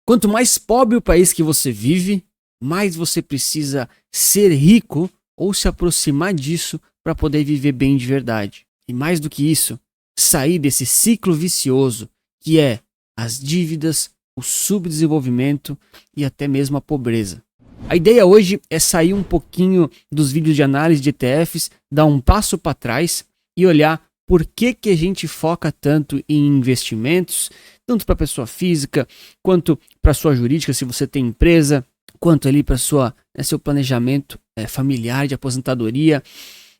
Quanto mais pobre o país que você vive, mais você precisa ser rico ou se aproximar disso para poder viver bem de verdade. E mais do que isso, sair desse ciclo vicioso que é as dívidas, o subdesenvolvimento e até mesmo a pobreza. A ideia hoje é sair um pouquinho dos vídeos de análise de ETFs, dar um passo para trás e olhar por que a gente foca tanto em investimentos, tanto para a pessoa física, quanto para a sua jurídica, se você tem empresa, quanto ali para seu planejamento familiar de aposentadoria.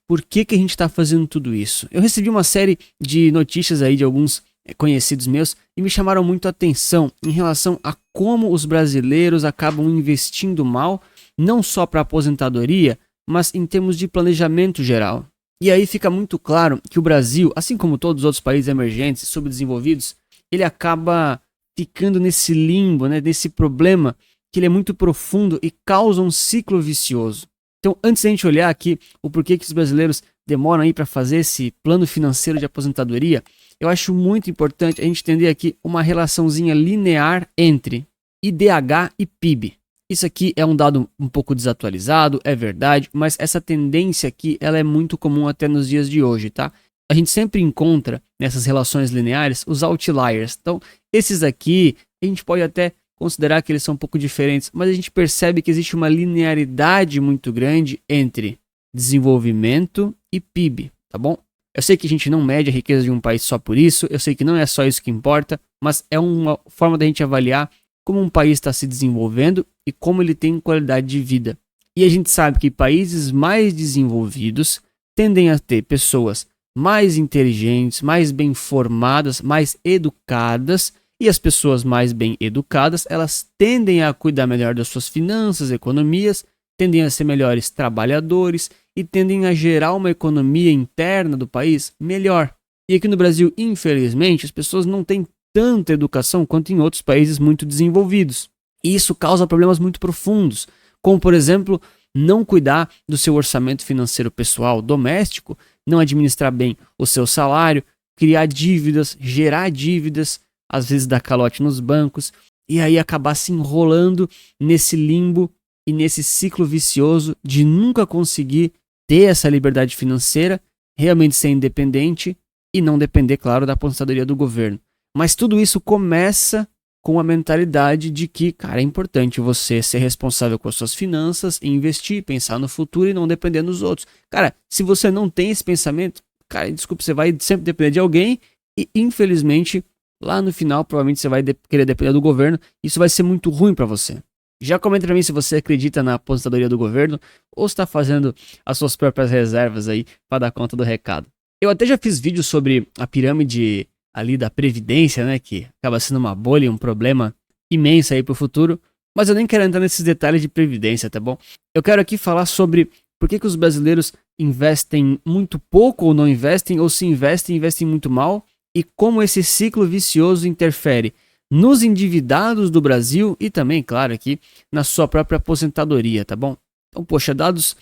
Por que a gente está fazendo tudo isso? Eu recebi uma série de notícias aí de alguns conhecidos meus e me chamaram muito a atenção em relação a como os brasileiros acabam investindo mal, não só para aposentadoria, mas em termos de planejamento geral. E aí fica muito claro que o Brasil, assim como todos os outros países emergentes e subdesenvolvidos, ele acaba ficando nesse limbo, nesse problema que ele é muito profundo e causa um ciclo vicioso. Então, antes da gente olhar aqui o porquê que os brasileiros demoram aí para fazer esse plano financeiro de aposentadoria, eu acho muito importante a gente entender aqui uma relaçãozinha linear entre IDH e PIB. Isso aqui é um dado um pouco desatualizado, é verdade, mas essa tendência aqui ela é muito comum até nos dias de hoje, tá? A gente sempre encontra nessas relações lineares os outliers. Então, esses aqui a gente pode até considerar que eles são um pouco diferentes, mas a gente percebe que existe uma linearidade muito grande entre desenvolvimento e PIB, tá bom? Eu sei que a gente não mede a riqueza de um país só por isso, eu sei que não é só isso que importa, mas é uma forma da gente avaliar como um país está se desenvolvendo e como ele tem qualidade de vida. E a gente sabe que países mais desenvolvidos tendem a ter pessoas mais inteligentes, mais bem formadas, mais educadas, e as pessoas mais bem educadas, elas tendem a cuidar melhor das suas finanças, economias, tendem a ser melhores trabalhadores e tendem a gerar uma economia interna do país melhor. E aqui no Brasil, infelizmente, as pessoas não têm tanta educação quanto em outros países muito desenvolvidos. E isso causa problemas muito profundos, como, por exemplo, não cuidar do seu orçamento financeiro pessoal doméstico, não administrar bem o seu salário, criar dívidas, gerar dívidas, às vezes dar calote nos bancos, e aí acabar se enrolando nesse limbo e nesse ciclo vicioso de nunca conseguir ter essa liberdade financeira, realmente ser independente e não depender, claro, da aposentadoria do governo. Mas tudo isso começa com a mentalidade de que, cara, é importante você ser responsável com as suas finanças, investir, pensar no futuro e não depender dos outros. Cara, se você não tem esse pensamento, cara, desculpa, você vai sempre depender de alguém e, infelizmente, lá no final, provavelmente você vai querer depender do governo. Isso vai ser muito ruim para você. Já comenta para mim se você acredita na aposentadoria do governo ou está fazendo as suas próprias reservas aí para dar conta do recado. Eu até já fiz vídeos sobre a pirâmide ali da Previdência, né, que acaba sendo uma bolha e um problema imenso aí para o futuro, mas eu nem quero entrar nesses detalhes de Previdência, tá bom? Eu quero aqui falar sobre por que os brasileiros investem muito pouco ou não investem, ou se investem, investem muito mal, e como esse ciclo vicioso interfere nos endividados do Brasil e também, claro, aqui na sua própria aposentadoria, tá bom? Então, poxa, dados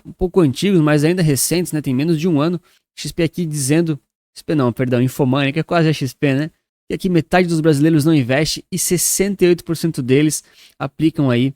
um pouco antigos, mas ainda recentes, né? Tem menos de um ano. XP aqui dizendo, XP não, perdão, Infomani, que é quase a XP, né? Que aqui metade dos brasileiros não investe e 68% deles aplicam aí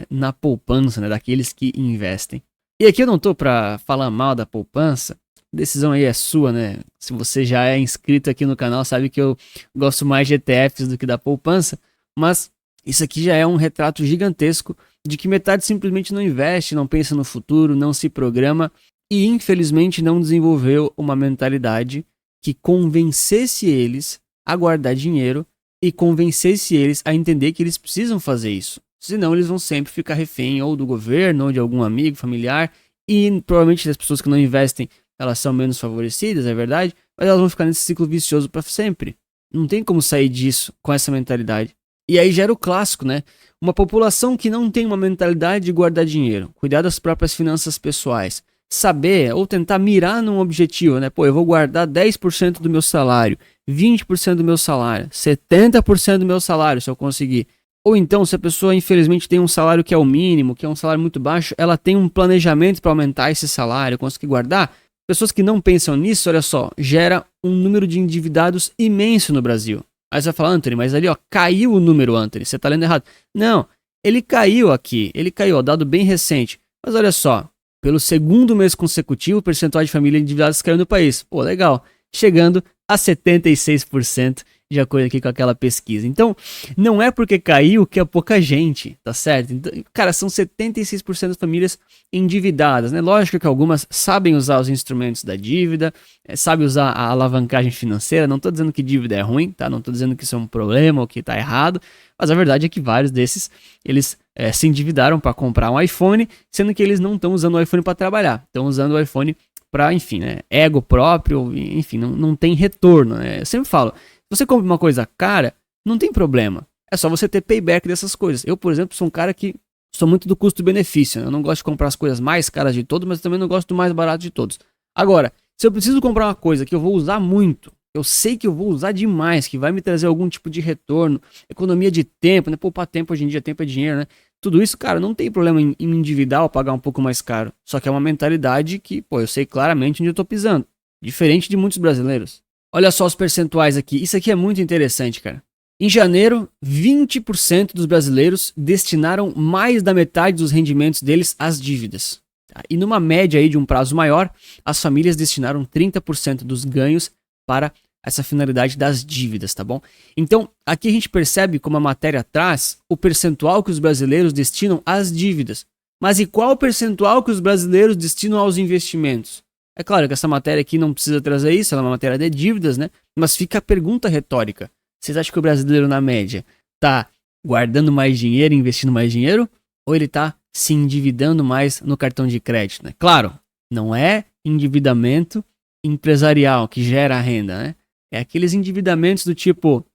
na poupança, né? Daqueles que investem. E aqui eu não tô para falar mal da poupança. A decisão aí é sua, né? Se você já é inscrito aqui no canal, sabe que eu gosto mais de ETFs do que da poupança, mas isso aqui já é um retrato gigantesco de que metade simplesmente não investe, não pensa no futuro, não se programa e infelizmente não desenvolveu uma mentalidade que convencesse eles a guardar dinheiro e convencesse eles a entender que eles precisam fazer isso. Senão eles vão sempre ficar refém ou do governo ou de algum amigo, familiar, e provavelmente as pessoas que não investem elas são menos favorecidas, é verdade, mas elas vão ficar nesse ciclo vicioso para sempre. Não tem como sair disso com essa mentalidade. E aí gera o clássico, né? Uma população que não tem uma mentalidade de guardar dinheiro, cuidar das próprias finanças pessoais, saber ou tentar mirar num objetivo, né? Pô, eu vou guardar 10% do meu salário, 20% do meu salário, 70% do meu salário se eu conseguir. Ou então, se a pessoa infelizmente tem um salário que é o mínimo, que é um salário muito baixo, ela tem um planejamento para aumentar esse salário, conseguir guardar. Pessoas que não pensam nisso, olha só, gera um número de endividados imenso no Brasil. Aí você vai falar, Anthony, mas ali ó, caiu o número, Anthony, você tá lendo errado. Não, ele caiu aqui, ele caiu, ó, dado bem recente. Mas olha só, pelo segundo mês consecutivo, o percentual de famílias endividadas caiu no país. Pô, legal, chegando a 76%, de acordo aqui com aquela pesquisa. Então, não é porque caiu que é pouca gente, tá certo? Então, cara, são 76% das famílias endividadas, né? Lógico que algumas sabem usar os instrumentos da dívida, sabem usar a alavancagem financeira. Não tô dizendo que dívida é ruim, tá? Não tô dizendo que isso é um problema ou que tá errado, mas a verdade é que vários desses, eles se endividaram para comprar um iPhone, sendo que eles não estão usando o iPhone para trabalhar, estão usando o iPhone para, enfim, né? Ego próprio, enfim, não tem retorno, né? Eu sempre falo, você compra uma coisa cara, não tem problema. É só você ter payback dessas coisas. Eu, por exemplo, sou um cara que sou muito do custo-benefício. Né? Eu não gosto de comprar as coisas mais caras de todos, mas também não gosto do mais barato de todos. Agora, se eu preciso comprar uma coisa que eu vou usar muito, eu sei que eu vou usar demais, que vai me trazer algum tipo de retorno, economia de tempo, né? Poupar tempo hoje em dia, tempo é dinheiro, né? Tudo isso, cara, não tem problema em me endividar ou pagar um pouco mais caro. Só que é uma mentalidade que, pô, eu sei claramente onde eu tô pisando. Diferente de muitos brasileiros. Olha só os percentuais aqui. Isso aqui é muito interessante, cara. Em janeiro, 20% dos brasileiros destinaram mais da metade dos rendimentos deles às dívidas. E numa média aí de um prazo maior, as famílias destinaram 30% dos ganhos para essa finalidade das dívidas, tá bom? Então, aqui a gente percebe como a matéria traz o percentual que os brasileiros destinam às dívidas. Mas e qual o percentual que os brasileiros destinam aos investimentos? É claro que essa matéria aqui não precisa trazer isso, ela é uma matéria de dívidas, né? Mas fica a pergunta retórica. Vocês acham que o brasileiro, na média, tá guardando mais dinheiro, investindo mais dinheiro? Ou ele tá se endividando mais no cartão de crédito, né? Claro, não é endividamento empresarial que gera renda, né? É aqueles endividamentos do tipo,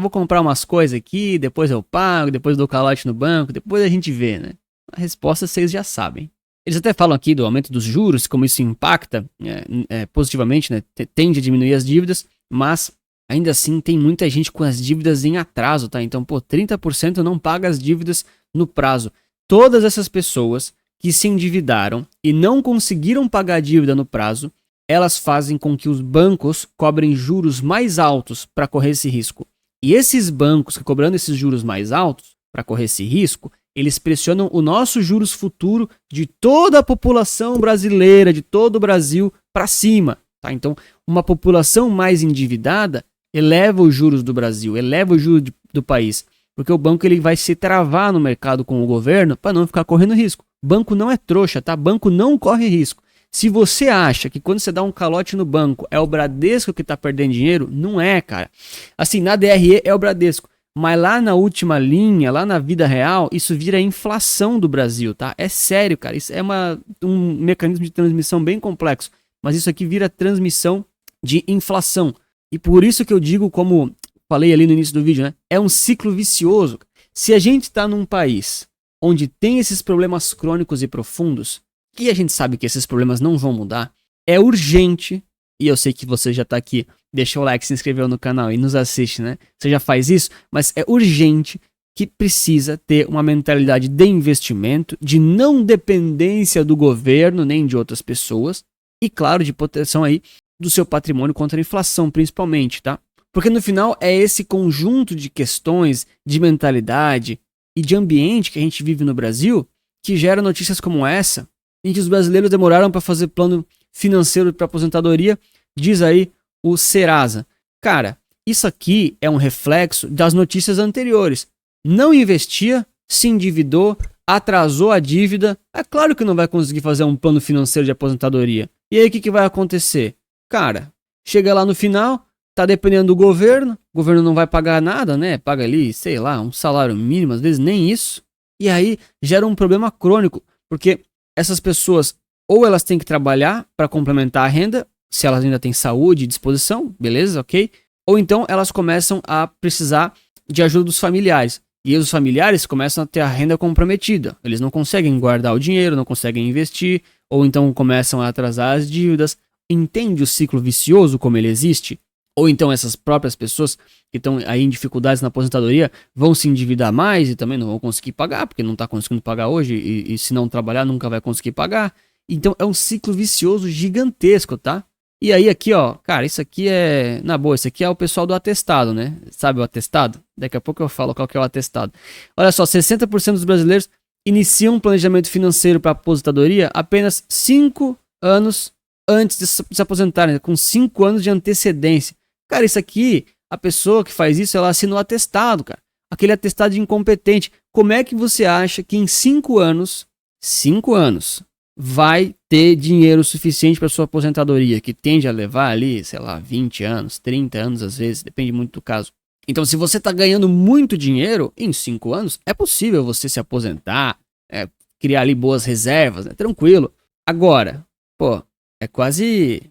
vou comprar umas coisas aqui, depois eu pago, depois eu dou calote no banco, depois a gente vê, né? A resposta vocês já sabem. Eles até falam aqui do aumento dos juros, como isso impacta positivamente, né? Tende a diminuir as dívidas, mas ainda assim tem muita gente com as dívidas em atraso, tá? Então, 30% não paga as dívidas no prazo. Todas essas pessoas que se endividaram e não conseguiram pagar a dívida no prazo, elas fazem com que os bancos cobrem juros mais altos para correr esse risco. E esses bancos que cobrando esses juros mais altos para correr esse risco, eles pressionam o nosso juros futuro de toda a população brasileira, de todo o Brasil, para cima. Tá? Então, uma população mais endividada eleva os juros do Brasil, eleva os juros do país. Porque o banco ele vai se travar no mercado com o governo para não ficar correndo risco. Banco não é trouxa, tá? Banco não corre risco. Se você acha que quando você dá um calote no banco é o Bradesco que está perdendo dinheiro, não é, cara. Assim, na DRE é o Bradesco. Mas lá na última linha, lá na vida real, isso vira a inflação do Brasil, tá? É sério, cara. Isso é um mecanismo de transmissão bem complexo. Mas isso aqui vira transmissão de inflação. E por isso que eu digo, como falei ali no início do vídeo, né? É um ciclo vicioso. Se a gente está num país onde tem esses problemas crônicos e profundos, e a gente sabe que esses problemas não vão mudar, é urgente, e eu sei que você já está aqui, deixou o like, se inscreveu no canal e nos assiste, né? Você já faz isso, mas é urgente que precisa ter uma mentalidade de investimento, de não dependência do governo, nem de outras pessoas, e claro, de proteção aí do seu patrimônio contra a inflação, principalmente, tá? Porque no final é esse conjunto de questões, de mentalidade e de ambiente que a gente vive no Brasil que gera notícias como essa, em que os brasileiros demoraram para fazer plano financeiro para aposentadoria, diz aí o Serasa. Cara, isso aqui é um reflexo das notícias anteriores. Não investia, se endividou, atrasou a dívida, é claro que não vai conseguir fazer um plano financeiro de aposentadoria. E aí o que vai acontecer? Cara, chega lá no final, tá dependendo do governo, o governo não vai pagar nada, né? Paga ali, sei lá, um salário mínimo, às vezes nem isso. E aí gera um problema crônico, porque essas pessoas ou elas têm que trabalhar para complementar a renda, se elas ainda têm saúde e disposição, beleza, ok? Ou então elas começam a precisar de ajuda dos familiares. E os familiares começam a ter a renda comprometida. Eles não conseguem guardar o dinheiro, não conseguem investir, ou então começam a atrasar as dívidas. Entende o ciclo vicioso como ele existe? Ou então essas próprias pessoas que estão aí em dificuldades na aposentadoria vão se endividar mais e também não vão conseguir pagar, porque não está conseguindo pagar hoje e se não trabalhar nunca vai conseguir pagar. Então é um ciclo vicioso gigantesco, tá? E aí aqui, ó, cara, isso aqui é, na boa, isso aqui é o pessoal do atestado, né? Sabe o atestado? Daqui a pouco eu falo qual que é o atestado. Olha só, 60% dos brasileiros iniciam um planejamento financeiro para aposentadoria apenas 5 anos antes de se aposentarem, com 5 anos de antecedência. Cara, isso aqui, a pessoa que faz isso, ela assina o atestado, cara. Aquele atestado de incompetente. Como é que você acha que em 5 anos, 5 anos, vai ter dinheiro suficiente para sua aposentadoria, que tende a levar ali, sei lá, 20 anos, 30 anos às vezes, depende muito do caso. Então, se você está ganhando muito dinheiro, em 5 anos, é possível você se aposentar, criar ali boas reservas, né? Tranquilo. Agora, pô, é quase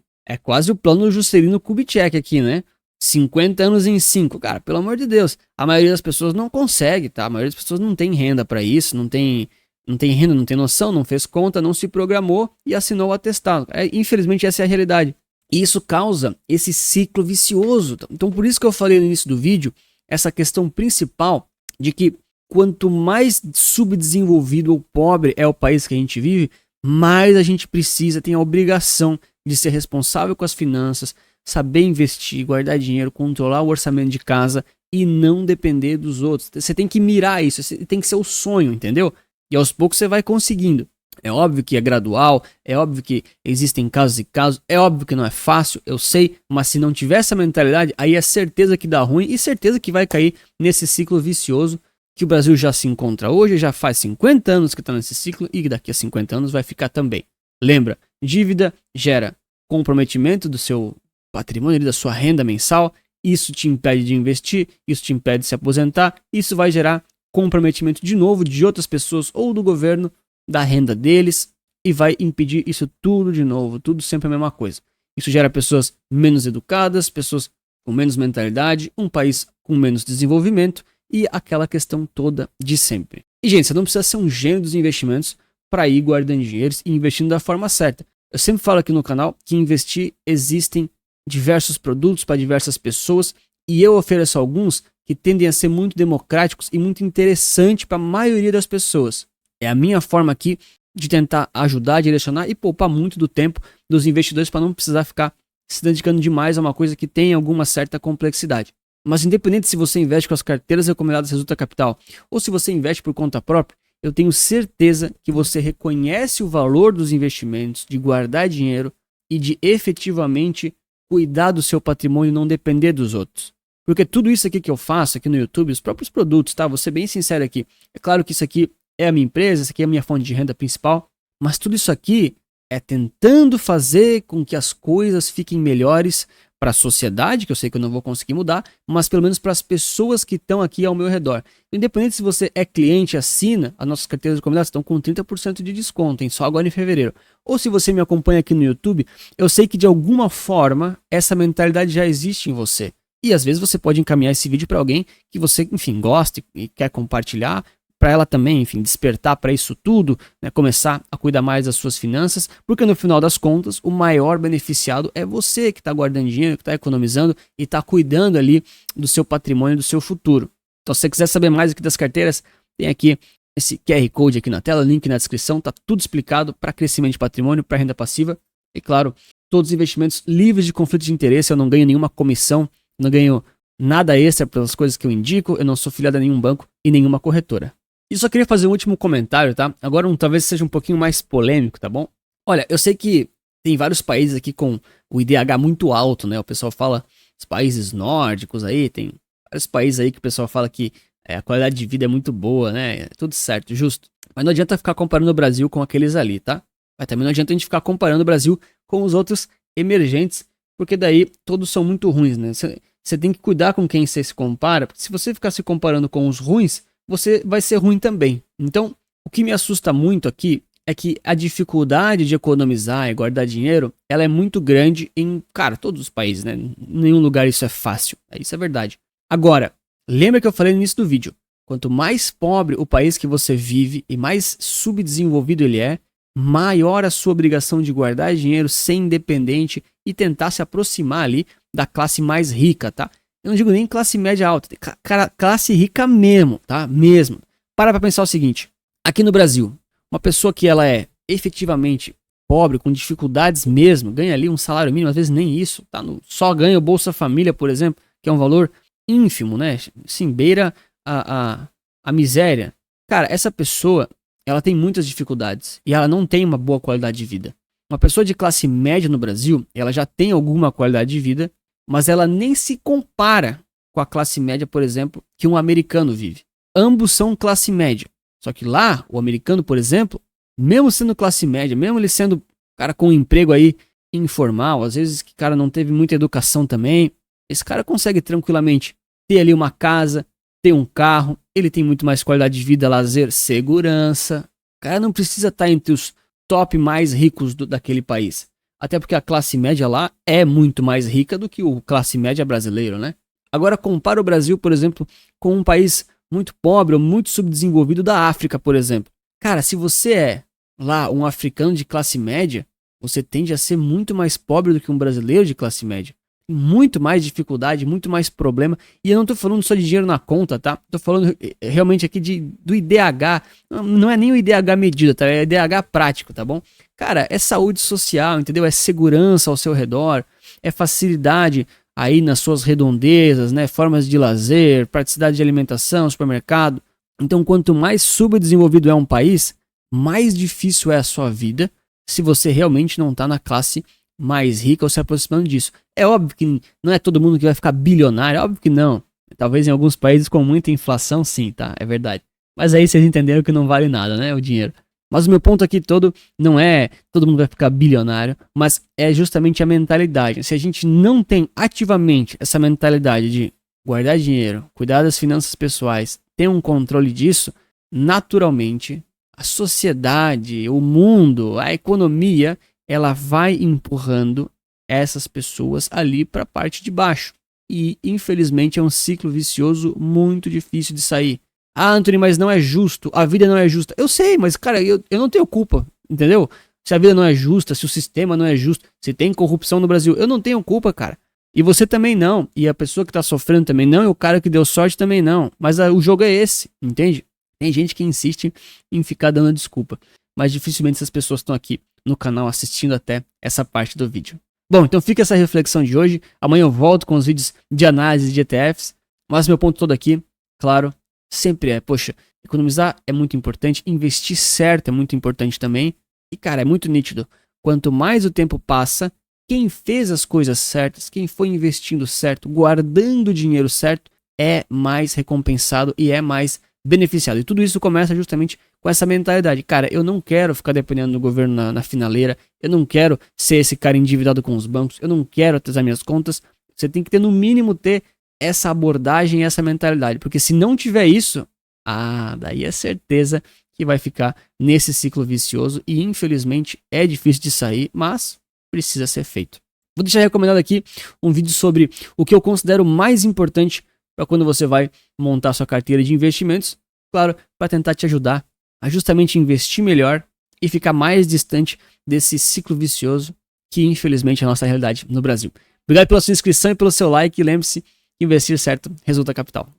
o plano Juscelino Kubitschek aqui, né? 50 anos em 5, cara, pelo amor de Deus. A maioria das pessoas não consegue, tá? A maioria das pessoas não tem renda para isso, não tem renda, não tem noção, não fez conta, não se programou e assinou o atestado. Infelizmente essa é a realidade. E isso causa esse ciclo vicioso. Então por isso que eu falei no início do vídeo, essa questão principal de que quanto mais subdesenvolvido ou pobre é o país que a gente vive, mais a gente precisa, tem a obrigação de ser responsável com as finanças, saber investir, guardar dinheiro, controlar o orçamento de casa e não depender dos outros. Você tem que mirar isso, tem que ser o sonho, entendeu? E aos poucos você vai conseguindo. É óbvio que é gradual, é óbvio que existem casos e casos, é óbvio que não é fácil, eu sei, mas se não tiver essa mentalidade, aí é certeza que dá ruim e certeza que vai cair nesse ciclo vicioso que o Brasil já se encontra hoje, já faz 50 anos que está nesse ciclo e daqui a 50 anos vai ficar também. Lembra, dívida gera comprometimento do seu patrimônio, da sua renda mensal, isso te impede de investir, isso te impede de se aposentar, isso vai gerar comprometimento de novo de outras pessoas ou do governo, da renda deles, e vai impedir isso tudo de novo, tudo sempre a mesma coisa. Isso gera pessoas menos educadas, pessoas com menos mentalidade, um país com menos desenvolvimento e aquela questão toda de sempre. E gente, você não precisa ser um gênio dos investimentos para ir guardando dinheiro e investindo da forma certa. Eu sempre falo aqui no canal que investir existem diversos produtos para diversas pessoas e eu ofereço alguns que tendem a ser muito democráticos e muito interessantes para a maioria das pessoas. É a minha forma aqui de tentar ajudar, direcionar e poupar muito do tempo dos investidores para não precisar ficar se dedicando demais a uma coisa que tem alguma certa complexidade. Mas independente se você investe com as carteiras recomendadas Resulta Capital ou se você investe por conta própria, eu tenho certeza que você reconhece o valor dos investimentos, de guardar dinheiro e de efetivamente cuidar do seu patrimônio e não depender dos outros. Porque tudo isso aqui que eu faço aqui no YouTube, os próprios produtos, tá? Vou ser bem sincero aqui. É claro que isso aqui é a minha empresa, isso aqui é a minha fonte de renda principal, mas tudo isso aqui é tentando fazer com que as coisas fiquem melhores para a sociedade, que eu sei que eu não vou conseguir mudar, mas pelo menos para as pessoas que estão aqui ao meu redor. Independente se você é cliente, assina, as nossas carteiras recomendadas estão com 30% de desconto, hein? Só agora em fevereiro. Ou se você me acompanha aqui no YouTube, eu sei que de alguma forma essa mentalidade já existe em você. E às vezes você pode encaminhar esse vídeo para alguém que você, enfim, gosta e quer compartilhar, para ela também, enfim, despertar para isso tudo, né, começar a cuidar mais das suas finanças, porque no final das contas, o maior beneficiado é você que está guardando dinheiro, que está economizando e está cuidando ali do seu patrimônio, do seu futuro. Então, se você quiser saber mais aqui das carteiras, tem aqui esse QR Code aqui na tela, link na descrição, tá tudo explicado para crescimento de patrimônio, para renda passiva e, claro, todos os investimentos livres de conflito de interesse, eu não ganho nenhuma comissão, não ganho nada extra pelas coisas que eu indico, eu não sou filiado a nenhum banco e nenhuma corretora. E só queria fazer um último comentário, tá? Agora talvez seja um pouquinho mais polêmico, tá bom? Olha, eu sei que tem vários países aqui com o IDH muito alto, né? O pessoal fala, os países nórdicos aí, tem vários países aí que o pessoal fala que a qualidade de vida é muito boa, né? Tudo certo, justo. Mas não adianta ficar comparando o Brasil com aqueles ali, tá? Mas também não adianta a gente ficar comparando o Brasil com os outros emergentes, porque daí todos são muito ruins, né? Você tem que cuidar com quem você se compara, porque se você ficar se comparando com os ruins, você vai ser ruim também. Então, o que me assusta muito aqui é que a dificuldade de economizar e guardar dinheiro, ela é muito grande em, cara, todos os países, né? Em nenhum lugar isso é fácil. Isso é verdade. Agora, lembra que eu falei no início do vídeo? Quanto mais pobre o país que você vive e mais subdesenvolvido ele é, maior a sua obrigação de guardar dinheiro, ser independente e tentar se aproximar ali da classe mais rica, tá? Eu não digo nem classe média alta, cara, classe rica mesmo, tá? Mesmo. Para pensar o seguinte, aqui no Brasil, uma pessoa que ela é efetivamente pobre, com dificuldades mesmo, ganha ali um salário mínimo, às vezes nem isso, tá só ganha o Bolsa Família, por exemplo, que é um valor ínfimo, né? Sim, beira a miséria. Cara, essa pessoa, ela tem muitas dificuldades e ela não tem uma boa qualidade de vida. Uma pessoa de classe média no Brasil, ela já tem alguma qualidade de vida, mas ela nem se compara com a classe média, por exemplo, que um americano vive. Ambos são classe média. Só que lá, o americano, por exemplo, mesmo sendo classe média, mesmo ele sendo cara com um emprego aí informal, às vezes que o cara não teve muita educação também, esse cara consegue tranquilamente ter ali uma casa, ter um carro, ele tem muito mais qualidade de vida, lazer, segurança. O cara não precisa estar entre os top mais ricos daquele país. Até porque a classe média lá é muito mais rica do que o classe média brasileiro, né? Agora compara o Brasil, por exemplo, com um país muito pobre ou muito subdesenvolvido da África, por exemplo. Cara, se você é lá um africano de classe média, você tende a ser muito mais pobre do que um brasileiro de classe média. Muito mais dificuldade, muito mais problema. E eu não tô falando só de dinheiro na conta, tá? Tô falando realmente aqui do IDH. Não é nem o IDH medido, tá? É IDH prático, tá bom? Cara, é saúde social, entendeu? É segurança ao seu redor, é facilidade aí nas suas redondezas, né? Formas de lazer, praticidade de alimentação, supermercado. Então, quanto mais subdesenvolvido é um país, mais difícil é a sua vida se você realmente não tá na classe mais rica ou se aproximando disso. É óbvio que não é todo mundo que vai ficar bilionário, é óbvio que não. Talvez em alguns países com muita inflação, sim, tá? É verdade. Mas aí vocês entenderam que não vale nada, né? O dinheiro. Mas o meu ponto aqui todo não é todo mundo vai ficar bilionário, mas é justamente a mentalidade. Se a gente não tem ativamente essa mentalidade de guardar dinheiro, cuidar das finanças pessoais, ter um controle disso, naturalmente a sociedade, o mundo, a economia, ela vai empurrando essas pessoas ali para a parte de baixo. E, infelizmente, é um ciclo vicioso muito difícil de sair. Ah, Anthony, mas não é justo, a vida não é justa. Eu sei, mas, cara, eu não tenho culpa, entendeu? Se a vida não é justa, se o sistema não é justo, se tem corrupção no Brasil, eu não tenho culpa, cara. E você também não. E a pessoa que tá sofrendo também não, e o cara que deu sorte também não. Mas o jogo é esse, entende? Tem gente que insiste em ficar dando desculpa. Mas dificilmente essas pessoas estão aqui no canal assistindo até essa parte do vídeo. Bom, então fica essa reflexão de hoje. Amanhã eu volto com os vídeos de análise de ETFs. Mas meu ponto todo aqui, claro, sempre é, poxa, economizar é muito importante, investir certo é muito importante também. E cara, é muito nítido. Quanto mais o tempo passa, quem fez as coisas certas, quem foi investindo certo, guardando o dinheiro certo, é mais recompensado e é mais beneficiado. E tudo isso começa justamente com essa mentalidade. Cara, eu não quero ficar dependendo do governo na finaleira, eu não quero ser esse cara endividado com os bancos, eu não quero atrasar minhas contas. Você tem que ter, no mínimo, ter essa abordagem, essa mentalidade. Porque se não tiver isso, daí é certeza que vai ficar nesse ciclo vicioso e, infelizmente, é difícil de sair, mas precisa ser feito. Vou deixar recomendado aqui um vídeo sobre o que eu considero mais importante para quando você vai montar sua carteira de investimentos, claro, para tentar te ajudar a justamente investir melhor e ficar mais distante desse ciclo vicioso que infelizmente é a nossa realidade no Brasil. Obrigado pela sua inscrição e pelo seu like e lembre-se, investir certo resulta capital.